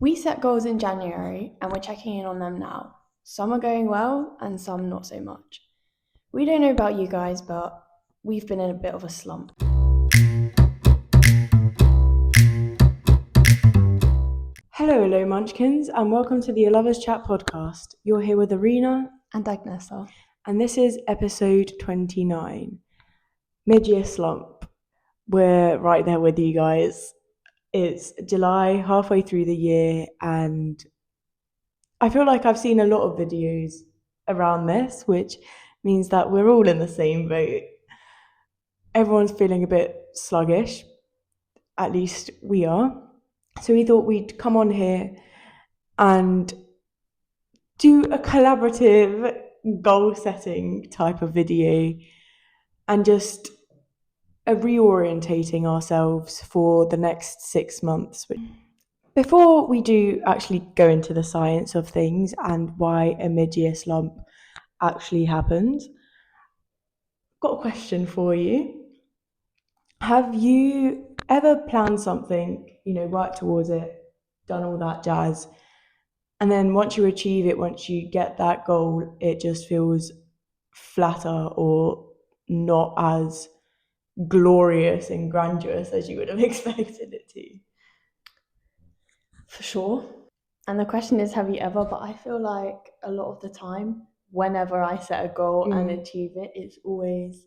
We set goals in January and we're checking in on them now. Some are going well and some not so much. We don't know about you guys, but we've been in a bit of a slump. Hello, Munchkins, and welcome to the Alova's Chat podcast. You're here with Arena, And Agnesa. and this is episode 29, Mid-Year Slump. We're right there with you guys. It's July, halfway through the year, and I feel like I've seen a lot of videos around this, which means that we're all in the same boat. Everyone's feeling a bit sluggish, at least we are. So we thought we'd come on here and do a collaborative goal setting type of video and just reorientating ourselves for the next 6 months. Before we do actually go into the science of things and why a mid-year slump actually happens, I've got a question for you. Have you ever planned something, worked towards it, done all that jazz, and then once you achieve it, once you get that goal, it just feels flatter or not as glorious and grandiose as you would have expected it to? For sure. And the question is, have you ever? But I feel like a lot of the time, whenever I set a goal and achieve it, it's always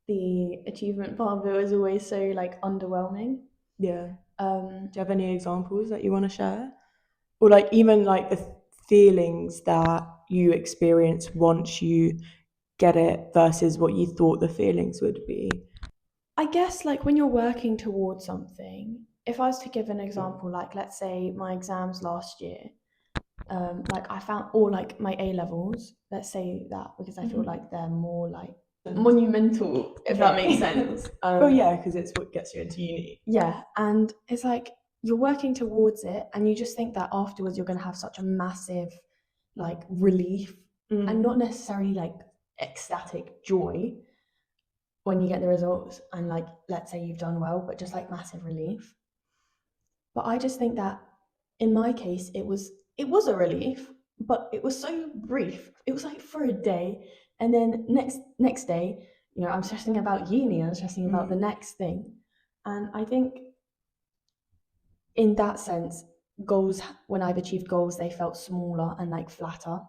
the achievement part of it is always so underwhelming. Yeah. Do you have any examples that you want to share? Or even the feelings that you experience once you get it versus what you thought the feelings would be? I guess when you're working towards something, if I was to give an example, let's say my exams last year, I found, or my A levels, let's say that, because I feel like they're more monumental, if that makes sense. Because it's what gets you into uni. Yeah, and it's you're working towards it and you just think that afterwards you're going to have such a massive relief and not necessarily ecstatic joy when you get the results and let's say you've done well, but just massive relief. But I just think that in my case it was a relief, but it was so brief. It was for a day, and then next day, I'm stressing about uni, I'm stressing about the next thing. And I think in that sense, goals, when I've achieved goals, they felt smaller and flatter.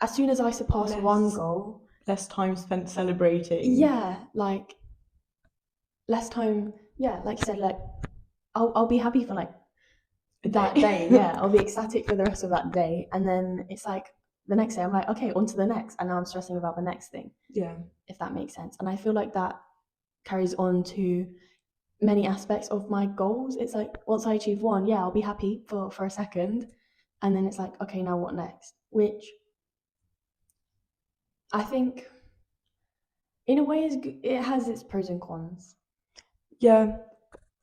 As soon as I surpass one goal, less time spent celebrating. Yeah, less time. Yeah, like you said, I'll be happy for that day. Yeah, I'll be ecstatic for the rest of that day, and then it's the next day I'm okay, on to the next, and now I'm stressing about the next thing. Yeah, if that makes sense. And I feel like that carries on to many aspects of my goals. It's once I achieve one, yeah, I'll be happy for a second, and then it's okay, now what next? Which I think in a way it has its pros and cons. Yeah,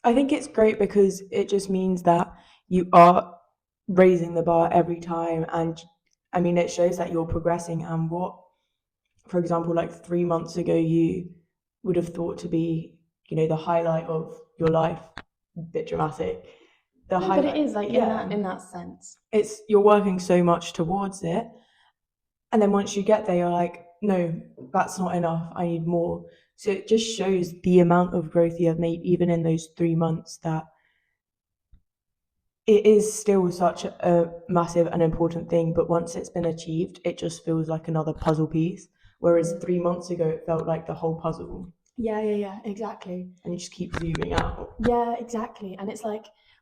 I think it's great because it just means that you are raising the bar every time, and I mean it shows that you're progressing. And what, for example, 3 months ago you would have thought to be, the highlight of your life, a bit dramatic. But it is in that sense. It's, you're working so much towards it, and then once you get there, you're no, that's not enough. I need more. So it just shows the amount of growth you have made, even in those 3 months, that it is still such a massive and important thing. But once it's been achieved, it just feels like another puzzle piece. Whereas 3 months ago, it felt like the whole puzzle. Yeah, exactly. And you just keep zooming out. Yeah, exactly. And it's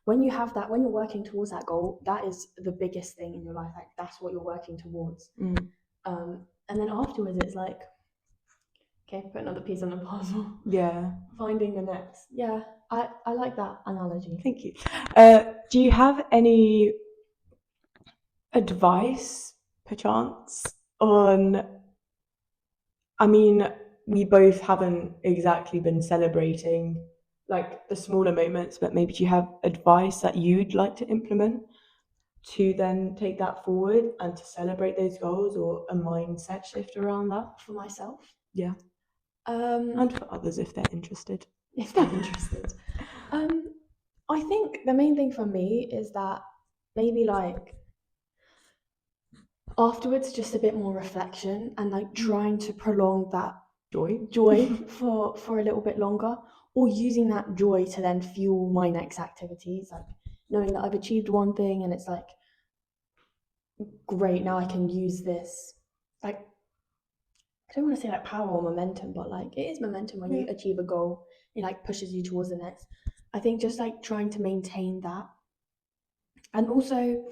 when you have that, when you're working towards that goal, that is the biggest thing in your life. That's what you're working towards. And then afterwards, it's okay, put another piece on the puzzle. Yeah. Finding the next. Yeah, I like that analogy. Thank you. Do you have any advice, perchance, on... I mean, we both haven't exactly been celebrating the smaller moments, but maybe do you have advice that you'd like to implement to then take that forward and to celebrate those goals, or a mindset shift around that? For myself? Yeah. And for others if they're interested. I think the main thing for me is that maybe like afterwards just a bit more reflection and like trying to prolong that joy for a little bit longer, or using that joy to then fuel my next activities, like knowing that I've achieved one thing and it's like great, now I can use this, like I don't want to say like power or momentum, but like it is momentum when you achieve a goal, it like pushes you towards the next. I think just like trying to maintain that. And also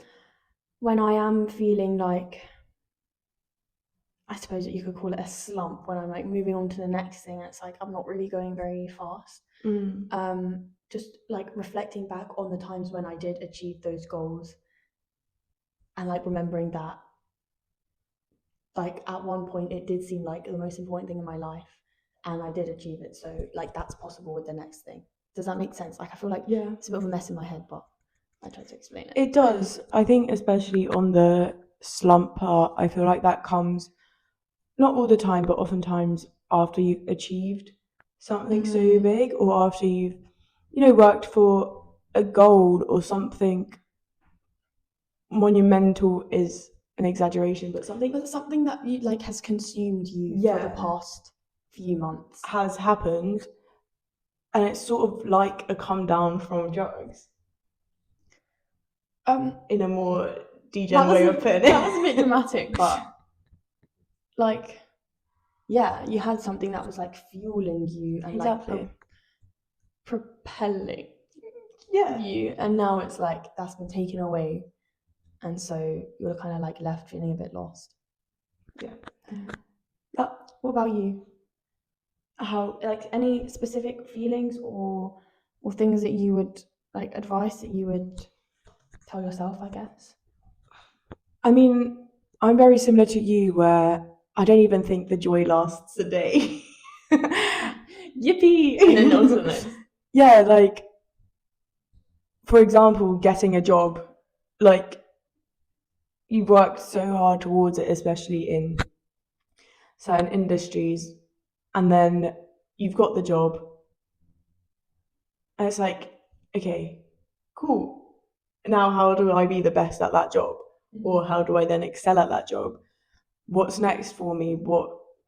when I am feeling like, I suppose that you could call it a slump, when I'm like moving on to the next thing, it's like I'm not really going very fast. Just like reflecting back on the times when I did achieve those goals and like remembering that like at one point it did seem like the most important thing in my life and I did achieve it. So like that's possible with the next thing. Does that make sense? Like I feel like it's a bit of a mess in my head, but I tried to explain it. It does. I think especially on the slump part, I feel like that comes not all the time, but oftentimes after you've achieved something so big, or after you've, worked for a goal or something monumental is an exaggeration, but something that you like has consumed you for the past few months has happened, and it's sort of like a come down from drugs. In a more degen way of putting it. That was a bit dramatic, but like, yeah, you had something that was like fueling you and like propelling you, and now it's like that's been taken away, and so you're kind of like left feeling a bit lost. But what about you? How, like, any specific feelings or things that you would like, advice that you would tell yourself, I guess? I mean, I'm very similar to you, where I don't even think the joy lasts a day. Yippee! And then on to the next. Yeah, like, for example, getting a job, like, you've worked so hard towards it, especially in certain industries, and then you've got the job, and it's like, okay, cool. Now, how do I be the best at that job? Or how do I then excel at that job? What's next for me?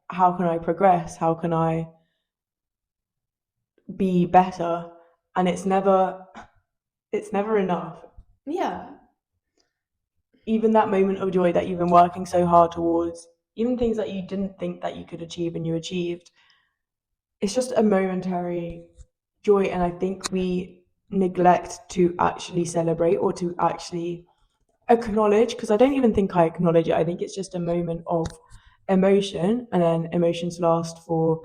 How can I progress? How can I be better? And it's never enough. Yeah. Even that moment of joy that you've been working so hard towards, even things that you didn't think that you could achieve and you achieved, it's just a momentary joy. And I think we neglect to actually celebrate or to actually acknowledge, because I don't even think I acknowledge it. I think it's just a moment of emotion, and then emotions last for,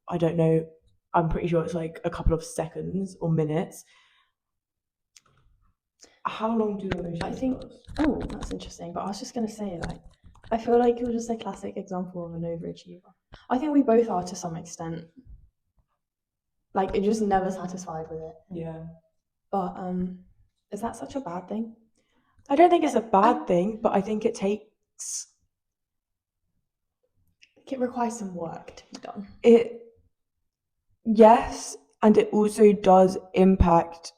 I don't know, I'm pretty sure it's like a couple of seconds or minutes. How long do emotions last? Oh, that's interesting. But I was just going to say, like, I feel like you're just a classic example of an overachiever. I think we both are to some extent. Like, you're just never satisfied with it. Yeah. But is that such a bad thing? I don't think it's a bad thing, but I think it takes... It requires some work to be done. Yes, and it also does impact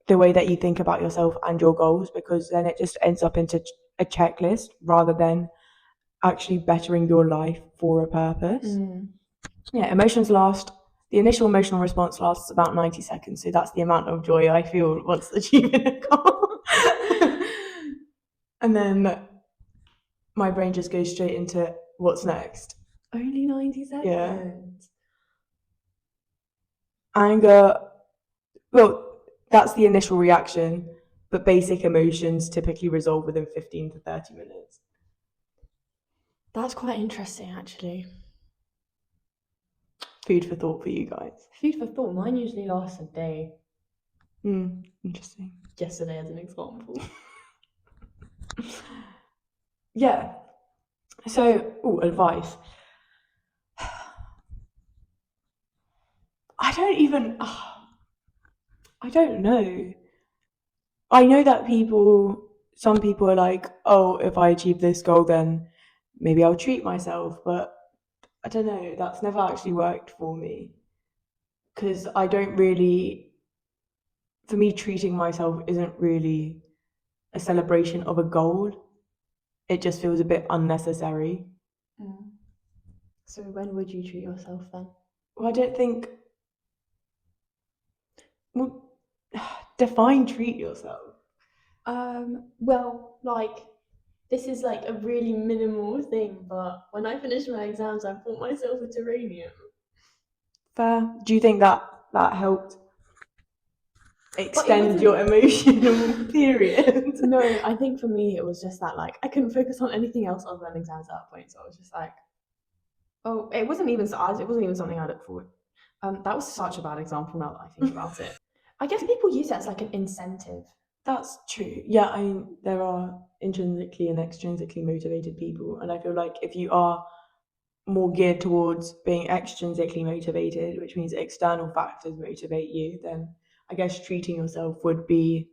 the way that you think about yourself and your goals, because then it just ends up into a checklist rather than actually bettering your life for a purpose. Yeah, the initial emotional response lasts about 90 seconds, so that's the amount of joy I feel once achieving a goal. And then my brain just goes straight into what's next. Only 90 seconds? Yeah. Anger, well, that's the initial reaction, but basic emotions typically resolve within 15 to 30 minutes. That's quite interesting, actually. Food for thought for you guys. Food for thought. Mine usually lasts a day. Interesting. Yesterday, as an example. Yeah. So, advice. I don't know. I know that some people are like, oh, if I achieve this goal, then maybe I'll treat myself. But I don't know, that's never actually worked for me. Because I don't really for me, treating myself isn't really a celebration of a goal. It just feels a bit unnecessary. So when would you treat yourself then? Well, I don't think. Well, define treat yourself. Well, like, this is like a really minimal thing, but when I finished my exams, I bought myself a terrarium. Fair. Do you think that helped extend your emotional period? No, I think for me it was just that like I couldn't focus on anything else other than exams at that point. So I was just like, oh, it wasn't even something I looked forward. That was such a bad example now that I think about it. I guess people use it as like an incentive. That's true. Yeah, I mean, there are intrinsically and extrinsically motivated people, and I feel like if you are more geared towards being extrinsically motivated, which means external factors motivate you, then I guess treating yourself would be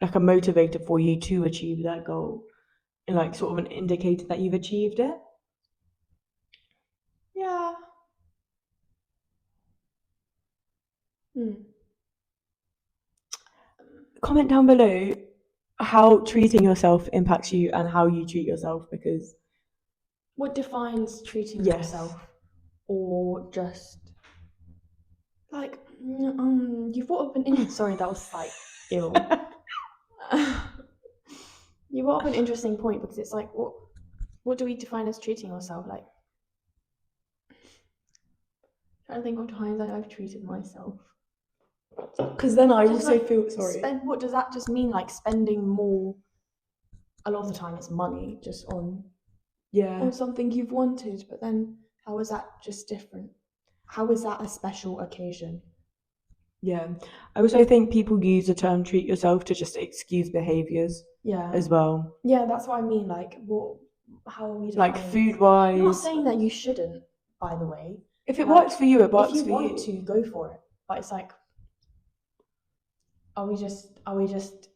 like a motivator for you to achieve that goal, and like sort of an indicator that you've achieved it. Yeah. Comment down below how treating yourself impacts you and how you treat yourself, because what defines treating yourself, or just like you brought up an sorry, that was like ill. You brought up an interesting point, because it's like what do we define as treating ourselves? Like, I'm trying to think of times that I've treated myself. Because then I just also like, feel sorry. What does that just mean? Like spending more? A lot of the time, it's money just on something you've wanted. But then, how is that just different? How is that a special occasion? Yeah, I also think people use the term "treat yourself" to just excuse behaviors. Yeah. As well. Yeah, that's what I mean. Like, how are we like food-wise? I'm not saying that you shouldn't, by the way. If it works for you, it works for you. If you want to, go for it. But it's like, are we just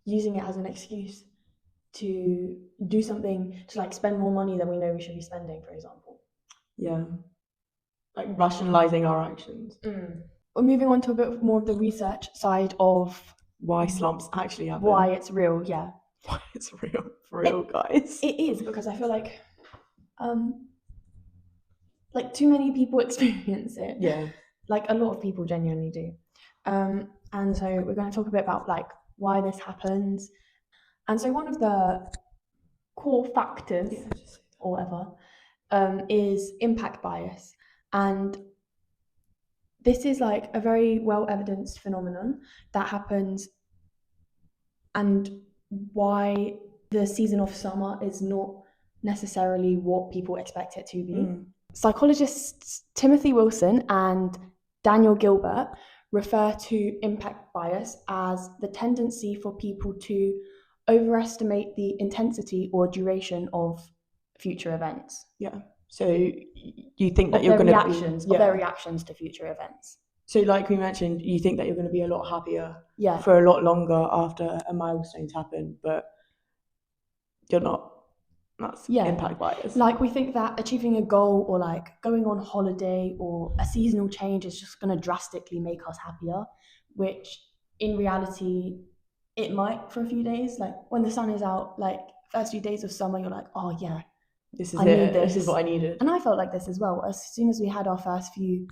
using it as an excuse to do something, to like spend more money than we know we should be spending, for example? Yeah. Like rationalizing our actions. We're moving on to a bit more of the research side of why slumps actually happen. Why it's real, yeah. Why it's real, for real, guys. It is, because I feel like too many people experience it. Yeah. Like a lot of people genuinely do. And so we're going to talk a bit about like why this happens. And so one of the core factors, or whatever, is impact bias. And this is like a very well evidenced phenomenon that happens, and why the season of summer is not necessarily what people expect it to be. Psychologists Timothy Wilson and Daniel Gilbert refer to impact bias as the tendency for people to overestimate the intensity or duration of future events. Yeah. So you think that you're going to be their reactions to future events. So like we mentioned, you think that you're going to be a lot happier for a lot longer after a milestone's happened, but you're not. That's impact bias. Like we think that achieving a goal or like going on holiday or a seasonal change is just going to drastically make us happier, which in reality it might for a few days. Like when the sun is out, like first few days of summer, you're like, oh yeah, this is it. This is what I needed. And I felt like this as well. As soon as we had our first few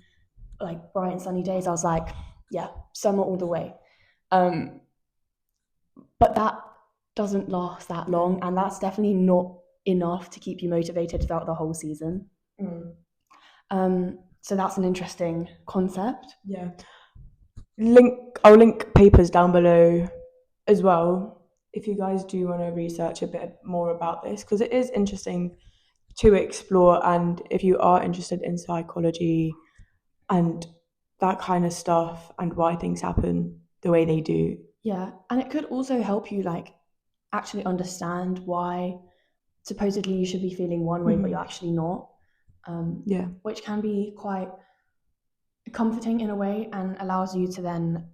like bright and sunny days, I was like, yeah, summer all the way. But that doesn't last that long, and that's definitely not enough to keep you motivated throughout the whole season. So that's an interesting concept. Yeah. I'll link papers down below as well if you guys do want to research a bit more about this, because it is interesting to explore, and if you are interested in psychology and that kind of stuff and why things happen the way they do. Yeah, and it could also help you like actually understand why supposedly you should be feeling one way, but you're actually not. Which can be quite comforting in a way, and allows you to then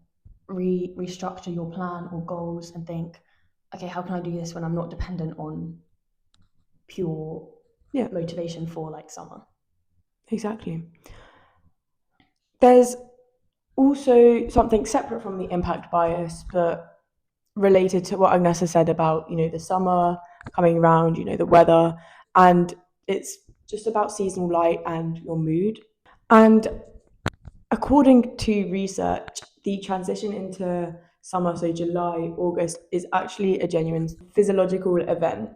restructure your plan or goals and think, okay, how can I do this when I'm not dependent on pure motivation for like summer? Exactly. There's Also, something separate from the impact bias, but related to what Agnesa said about, the summer coming around, the weather, and it's just about seasonal light and your mood. And according to research, the transition into summer, so July, August, is actually a genuine physiological event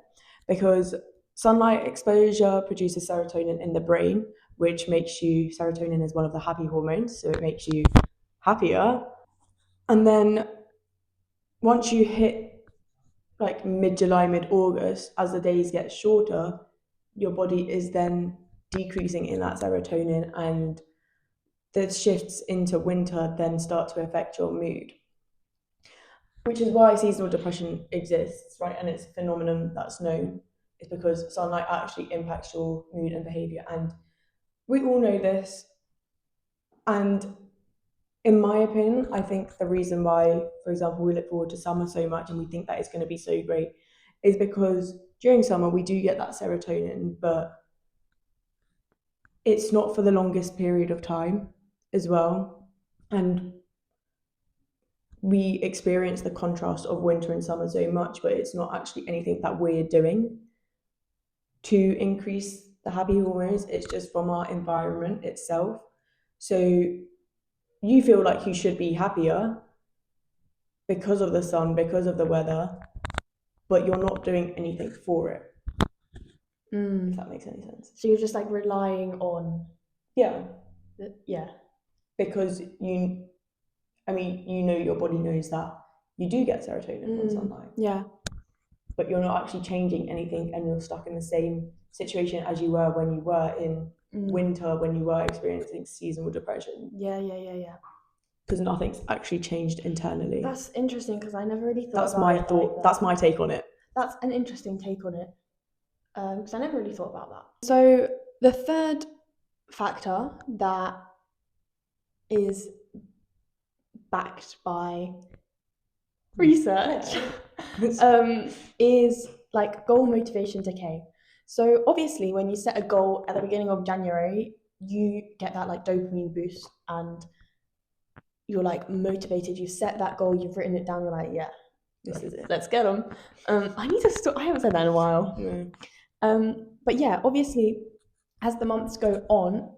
because sunlight exposure produces serotonin in the brain, which makes you, serotonin is one of the happy hormones, so it makes you happier. And then once you hit like mid-July, mid-August, as the days get shorter, your body is then decreasing in that serotonin, and the shifts into winter then start to affect your mood, which is why seasonal depression exists, right? And it's a phenomenon that's known. It's because sunlight actually impacts your mood and behavior, and we all know this. And in my opinion, I think the reason why, for example, we look forward to summer so much and we think that it's going to be so great is because during summer we do get that serotonin, but it's not for the longest period of time as well. And we experience the contrast of winter and summer so much, but it's not actually anything that we're doing to increase the happy hormones. It's just from our environment itself. So you feel like you should be happier because of the sun, because of the weather, but you're not doing anything for it. If that makes any sense. So you're just like relying on. Yeah. Yeah. Because your body knows that you do get serotonin from sunlight. Yeah. But you're not actually changing anything, and you're stuck in the same situation as you were when you were in winter, when you were experiencing seasonal depression. Yeah. Because nothing's actually changed internally. That's interesting because I never really thought That's my thought. That's my take on it. That's an interesting take on it because I never really thought about that. So the third factor that is backed by research is like goal motivation decay. So obviously when you set a goal at the beginning of January, you get that like dopamine boost and you're like motivated, you set that goal, you've written it down, you're like, yeah, this is it, let's get them. I need to stop. I haven't said that in a while. But yeah, obviously as the months go on,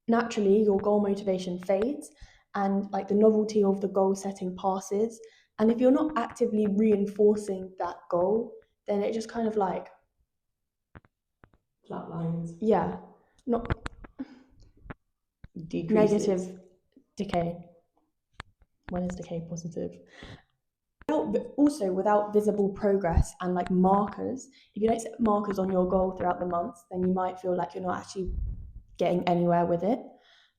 naturally your goal motivation fades and like the novelty of the goal setting passes. And if you're not actively reinforcing that goal, then it just kind of like flatlines. Yeah, not decreases. Negative decay. When is decay positive? Also, without visible progress and like markers, if you don't set markers on your goal throughout the months, then you might feel like you're not actually getting anywhere with it.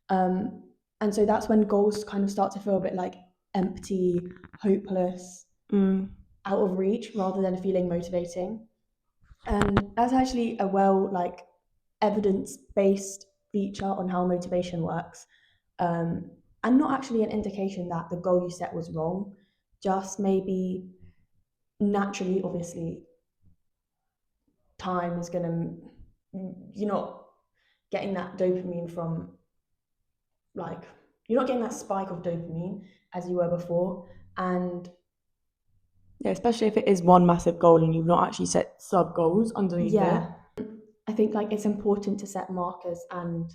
And so that's when goals kind of start to feel a bit like empty, hopeless, out of reach, rather than feeling motivating. And that's actually a like evidence-based feature on how motivation works, and not actually an indication that the goal you set was wrong, just maybe naturally, obviously, time is gonna, you're not getting that dopamine from, like, you're not getting that spike of dopamine as you were before. And yeah, especially if it is one massive goal and you've not actually set sub goals underneath it. I think like it's important to set markers and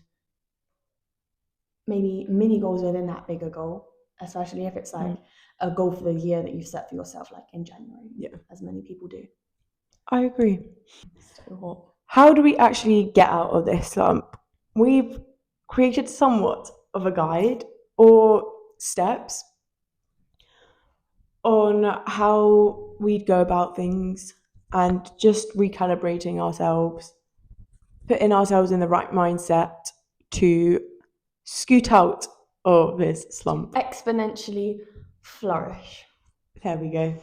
maybe mini goals within that bigger goal, especially if it's like a goal for the year that you've set for yourself, like in January, as many people do. I agree. So hot. How do we actually get out of this slump? We've created somewhat of a guide or steps on how we'd go about things and just recalibrating ourselves, putting ourselves in the right mindset to scoot out of this slump. Exponentially flourish. There we go.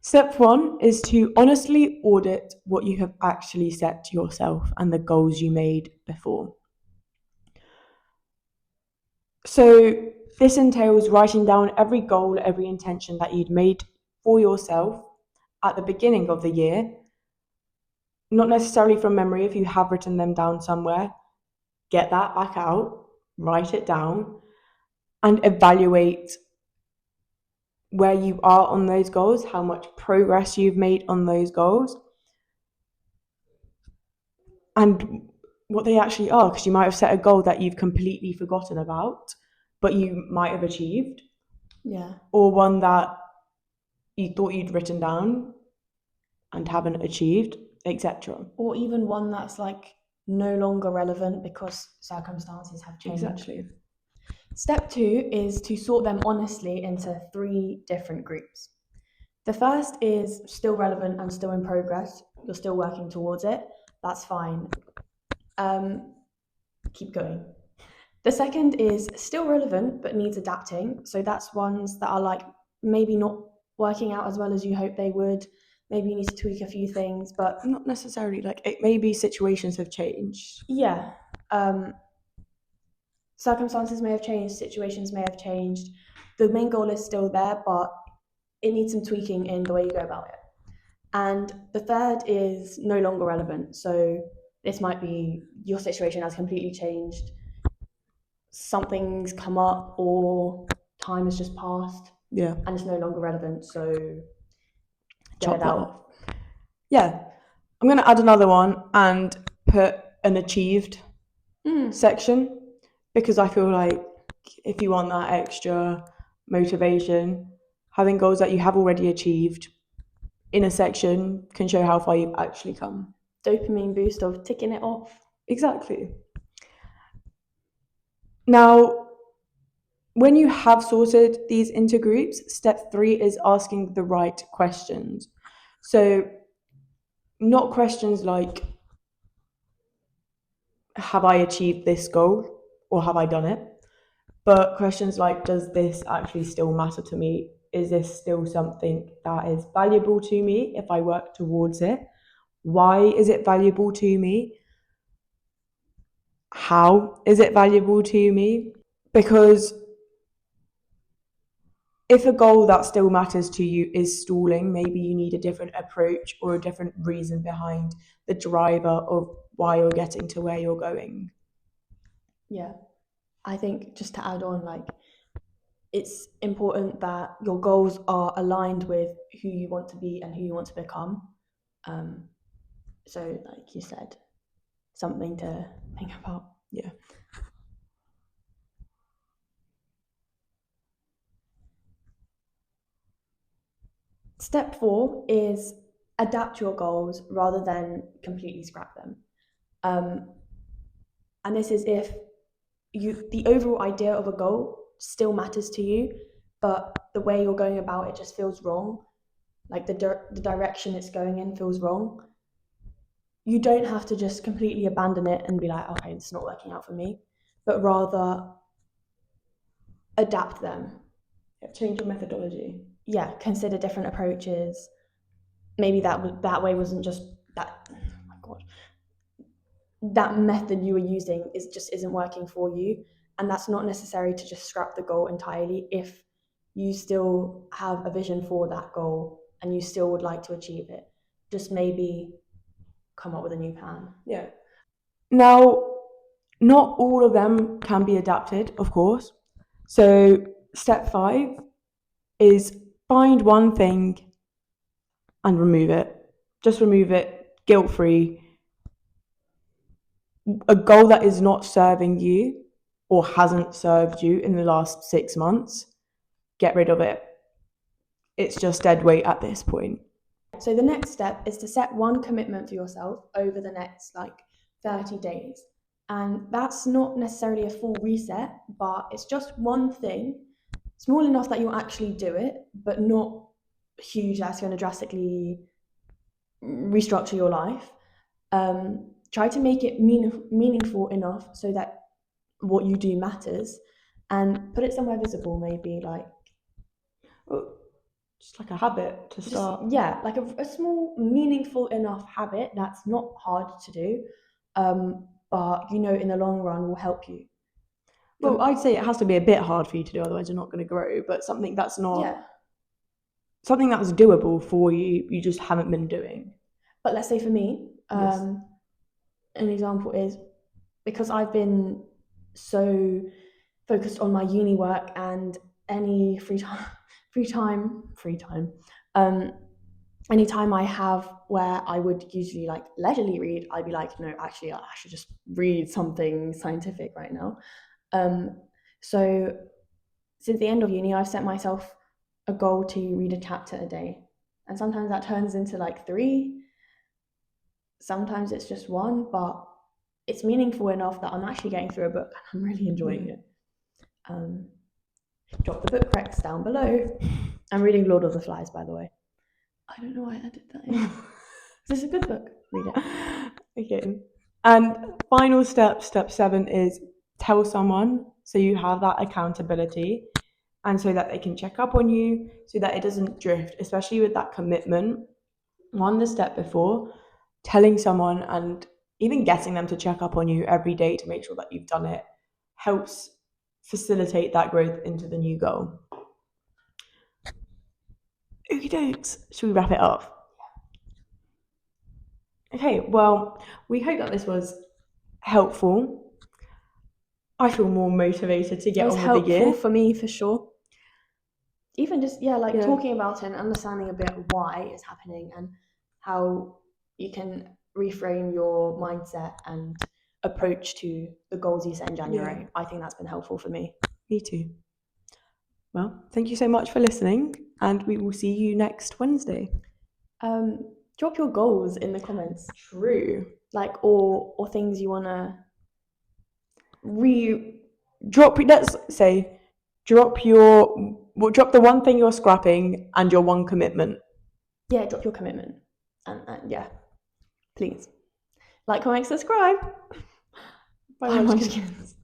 Step 1 is to honestly audit what you have actually set to yourself and the goals you made before. So this entails writing down every goal, every intention that you'd made for yourself at the beginning of the year, not necessarily from memory. If you have written them down somewhere, get that back out, write it down, and evaluate where you are on those goals, how much progress you've made on those goals, and what they actually are, because you might have set a goal that you've completely forgotten about, but you might have achieved. Yeah. Or one that you thought you'd written down and haven't achieved, etc. Or even one that's like no longer relevant because circumstances have changed. Exactly. Step 2 is to sort them honestly into 3 different groups. The first is still relevant and still in progress. You're still working towards it. That's fine. Keep going. The second is still relevant but needs adapting. So that's ones that are like maybe not working out as well as you hope they would. Maybe you need to tweak a few things, but not necessarily. Like, it maybe situations have changed. Yeah. Circumstances may have changed, situations may have changed. The main goal is still there, but it needs some tweaking in the way you go about it. And the third is no longer relevant. So this might be your situation has completely changed, something's come up, or time has just passed. Yeah. And it's no longer relevant. So Chop it out. Yeah. I'm going to add another one and put an achieved section, because I feel like if you want that extra motivation, having goals that you have already achieved in a section can show how far you've actually come. Dopamine boost of ticking it off. Exactly. Now, when you have sorted these into groups, step 3 is asking the right questions. So, not questions like, have I achieved this goal or have I done it? But questions like, does this actually still matter to me? Is this still something that is valuable to me if I work towards it? Why is it valuable to me? How is it valuable to me? Because if a goal that still matters to you is stalling, maybe you need a different approach or a different reason behind the driver of why you're getting to where you're going. Yeah. I think just to add on, like, it's important that your goals are aligned with who you want to be and who you want to become. So, like you said, something to think about. Yeah. Step 4 is adapt your goals rather than completely scrap them. And this is if the overall idea of a goal still matters to you, but the way you're going about it just feels wrong. Like the direction it's going in feels wrong. You don't have to just completely abandon it and be like, okay, it's not working out for me, but rather adapt them. Change your methodology. Yeah, consider different approaches. Maybe that way wasn't just that. Oh my god, that method you were using isn't working for you, and that's not necessary to just scrap the goal entirely if you still have a vision for that goal and you still would like to achieve it. Just maybe come up with a new plan. Yeah. Now, not all of them can be adapted, of course. So step 5 is find one thing and remove it. Just remove it, guilt-free. A goal that is not serving you or hasn't served you in the last 6 months, get rid of it. It's just dead weight at this point. So the next step is to set one commitment for yourself over the next 30 days. And that's not necessarily a full reset, but it's just one thing, small enough that you'll actually do it, but not huge that's going to drastically restructure your life. Try to make it meaningful enough so that what you do matters, and put it somewhere visible, maybe just like a habit to start. Yeah, like a small, meaningful enough habit that's not hard to do, but in the long run will help you. Well, I'd say it has to be a bit hard for you to do, otherwise you're not going to grow, but something that's not... Yeah. Something that's doable for you, you just haven't been doing. But let's say for me, Yes. An example is, because I've been so focused on my uni work, and any free time. Any time I have where I would usually like leisurely read, I'd be like, no, actually, I should just read something scientific right now. So since the end of uni, I've set myself a goal to read a chapter a day, and sometimes that turns into like 3. Sometimes it's just 1, but it's meaningful enough that I'm actually getting through a book and I'm really enjoying it. Drop the book recs down below. I'm reading Lord of the Flies, by the way. I don't know why I did that in. This is a good book. Read it. Okay. And final step 7 is tell someone, so you have that accountability and so that they can check up on you, so that it doesn't drift, especially with that commitment. The step before, telling someone and even getting them to check up on you every day to make sure that you've done it helps facilitate that growth into the new goal. Okie dokes. Should we wrap it up? Okay, well, we hope that this was helpful. I feel more motivated to get on with the year. It was helpful for me, for sure. Even just, talking about it and understanding a bit why it's happening and how you can reframe your mindset and approach to the goals you set in January. Yeah. I think that's been helpful for me. Me too. Well, thank you so much for listening, and we will see you next Wednesday. Drop your goals in the comments. True. Like, or things you wanna drop. Let's say, drop the one thing you're scrapping and your one commitment. Yeah, drop your commitment, and yeah, please like, comment, subscribe. Bye, Munchkins.